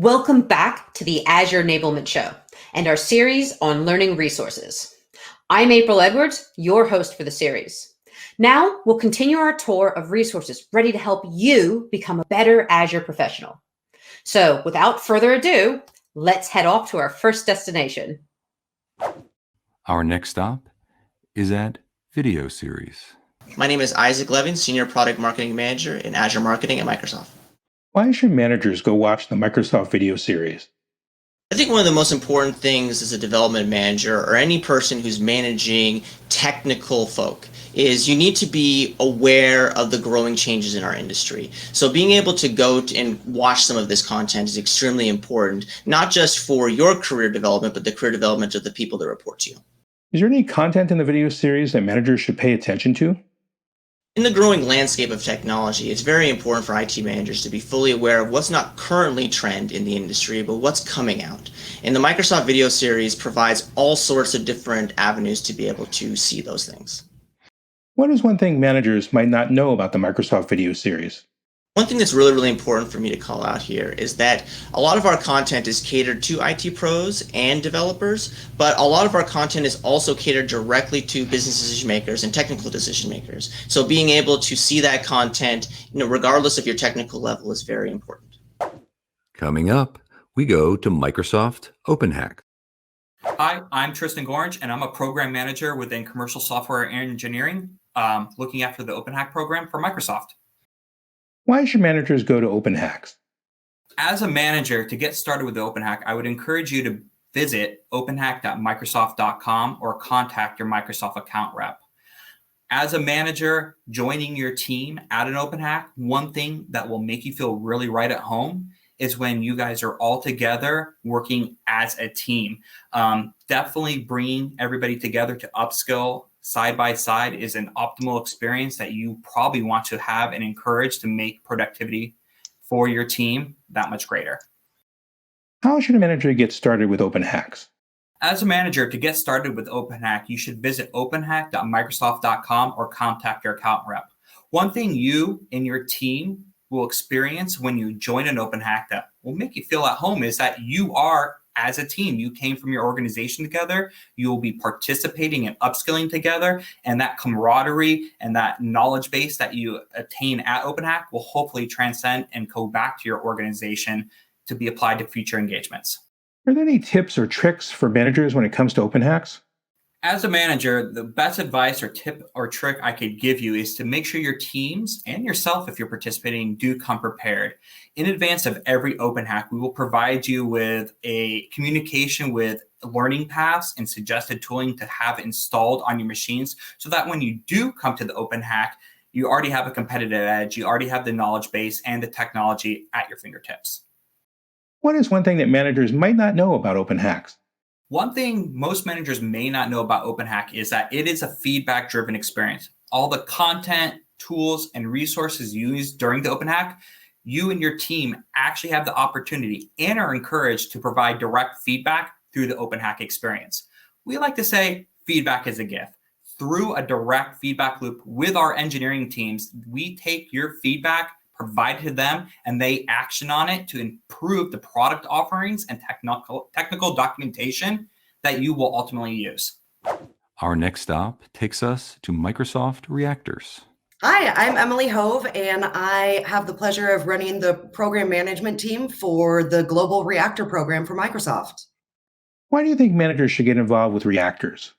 Welcome back to the Azure Enablement Show and our series on learning resources. I'm April Edwards, your host for the series. Now we'll continue our tour of resources ready to help you become a better Azure professional. So without further ado, let's head off to our first destination. Our next stop is at Video Series. My name is Isaac Levin, Senior Product Marketing Manager in Azure Marketing at Microsoft. Why should managers go watch the Microsoft Video Series? I think one of the most important things as a development manager or any person who's managing technical folk is you need to be aware of the growing changes in our industry. So being able to go and watch some of this content is extremely important, not just for your career development, but the career development of the people that report to you. Is there any content in the video series that managers should pay attention to? In the growing landscape of technology, it's very important for IT managers to be fully aware of what's not currently trend in the industry, but what's coming out. And the Microsoft Video Series provides all sorts of different avenues to be able to see those things. What is one thing managers might not know about the Microsoft Video Series? One thing that's really important for me to call out here is that a lot of our content is catered to IT pros and developers, but a lot of our content is also catered directly to business decision makers and technical decision makers. So being able to see that content, regardless of your technical level, is very important. Coming up, we go to Microsoft OpenHack. Hi, I'm Tristan Gorge, and I'm a program manager within commercial software engineering, looking after the OpenHack program for Microsoft. Why should managers go to OpenHacks? As a manager, to get started with the OpenHack, I would encourage you to visit openhack.microsoft.com or contact your Microsoft account rep. As a manager, joining your team at an OpenHack, one thing that will make you feel really right at home is when you guys are all together working as a team. Definitely bringing everybody together to upskill side by side is an optimal experience that you probably want to have and encourage to make productivity for your team that much greater. How should a manager get started with OpenHacks? As a manager, to get started with OpenHack, you should visit openhack.microsoft.com or contact your account rep. One thing you and your team will experience when you join an OpenHack that will make you feel at home is that you are, as a team, you came from your organization together, you will be participating and upskilling together, and that camaraderie and that knowledge base that you attain at OpenHack will hopefully transcend and go back to your organization to be applied to future engagements. Are there any tips or tricks for managers when it comes to OpenHacks? As a manager, the best advice or tip or trick I could give you is to make sure your teams and yourself, if you're participating, do come prepared. In advance of every OpenHack, we will provide you with a communication with learning paths and suggested tooling to have installed on your machines so that when you do come to the OpenHack, you already have a competitive edge, you already have the knowledge base and the technology at your fingertips. What is one thing that managers might not know about OpenHacks? One thing most managers may not know about OpenHack is that it is a feedback-driven experience. All the content, tools, and resources used during the OpenHack, you and your team actually have the opportunity and are encouraged to provide direct feedback through the OpenHack experience. We like to say feedback is a gift. Through a direct feedback loop with our engineering teams, we take your feedback, provide it to them, and they action on it to improve the product offerings and technical documentation that you will ultimately use. Our next stop takes us to Microsoft Reactors. Hi, I'm Emily Hove, and I have the pleasure of running the program management team for the Global Reactor program for Microsoft. Why do you think managers should get involved with Reactors?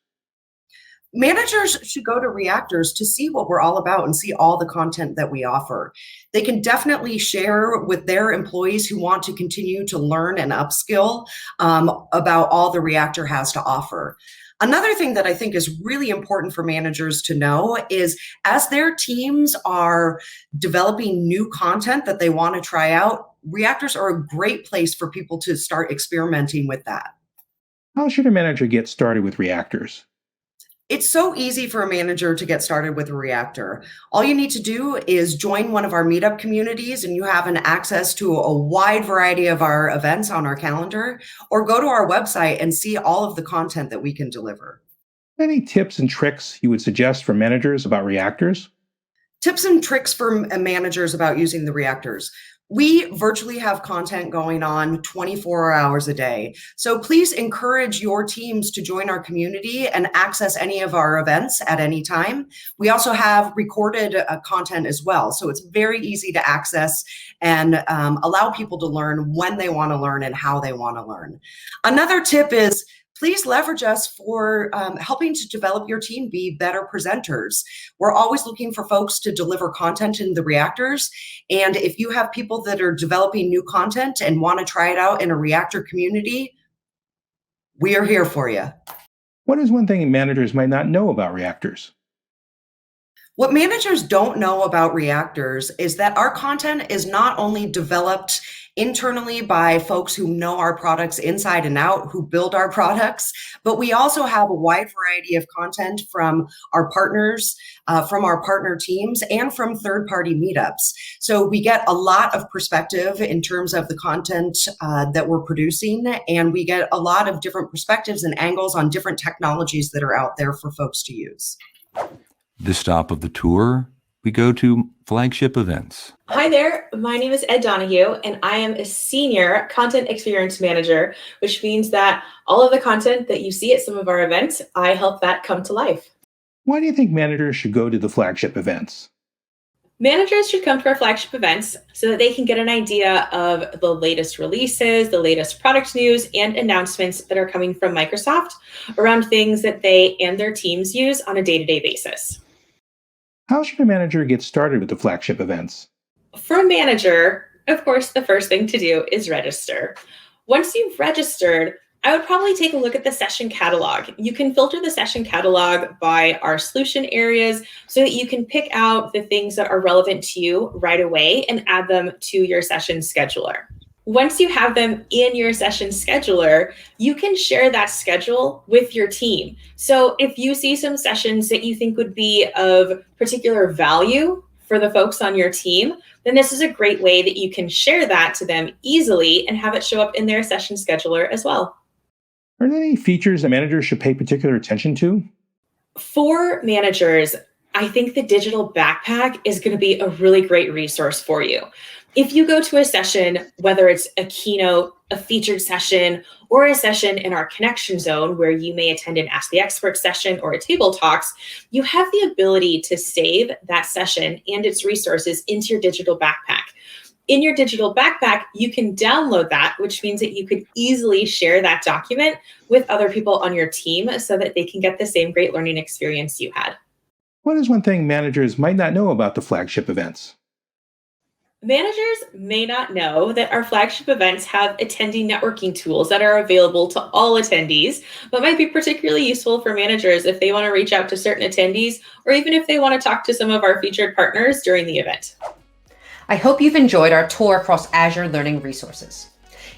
Managers should go to Reactors to see what we're all about and see all the content that we offer. They can definitely share with their employees who want to continue to learn and upskill about all the Reactor has to offer. Another thing that I think is really important for managers to know is as their teams are developing new content that they want to try out, Reactors are a great place for people to start experimenting with that. How should a manager get started with Reactors? It's so easy for a manager to get started with a Reactor. All you need to do is join one of our meetup communities and you have an access to a wide variety of our events on our calendar, or go to our website and see all of the content that we can deliver. Any tips and tricks you would suggest for managers about Reactors? Tips and tricks for managers about using the Reactors. We virtually have content going on 24 hours a day. So please encourage your teams to join our community and access any of our events at any time. We also have recorded content as well. So it's very easy to access and allow people to learn when they want to learn and how they want to learn. Another tip is please leverage us for helping to develop your team be better presenters. We're always looking for folks to deliver content in the reactors. And if you have people that are developing new content and want to try it out in a reactor community, we are here for you. What is one thing managers might not know about reactors? What managers don't know about reactors is that our content is not only developed internally by folks who know our products inside and out, who build our products, but we also have a wide variety of content from our partners, from our partner teams, and from third-party meetups. So we get a lot of perspective in terms of the content that we're producing, and we get a lot of different perspectives and angles on different technologies that are out there for folks to use. This stop of the tour, we go to Flagship Events. Hi there, my name is Ed Donahue, and I am a Senior Content Experience Manager, which means that all of the content that you see at some of our events, I help that come to life. Why do you think managers should go to the flagship events? Managers should come to our flagship events so that they can get an idea of the latest releases, the latest product news, and announcements that are coming from Microsoft around things that they and their teams use on a day-to-day basis. How should a manager get started with the flagship events? For a manager, of course, the first thing to do is register. Once you've registered, I would probably take a look at the session catalog. You can filter the session catalog by our solution areas so that you can pick out the things that are relevant to you right away and add them to your session scheduler. Once you have them in your session scheduler, you can share that schedule with your team. So if you see some sessions that you think would be of particular value for the folks on your team, then this is a great way that you can share that to them easily and have it show up in their session scheduler as well. Are there any features that managers should pay particular attention to? For managers, I think the digital backpack is going to be a really great resource for you. If you go to a session, whether it's a keynote, a featured session, or a session in our connection zone where you may attend an Ask the Expert session or a table talks, you have the ability to save that session and its resources into your digital backpack. In your digital backpack, you can download that, which means that you could easily share that document with other people on your team so that they can get the same great learning experience you had. What is one thing managers might not know about the flagship events? Managers may not know that our flagship events have attendee networking tools that are available to all attendees, but might be particularly useful for managers if they want to reach out to certain attendees or even if they want to talk to some of our featured partners during the event. I hope you've enjoyed our tour across Azure learning resources.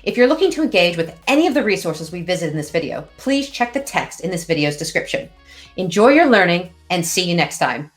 If you're looking to engage with any of the resources we visited in this video, please check the text in this video's description. Enjoy your learning and see you next time.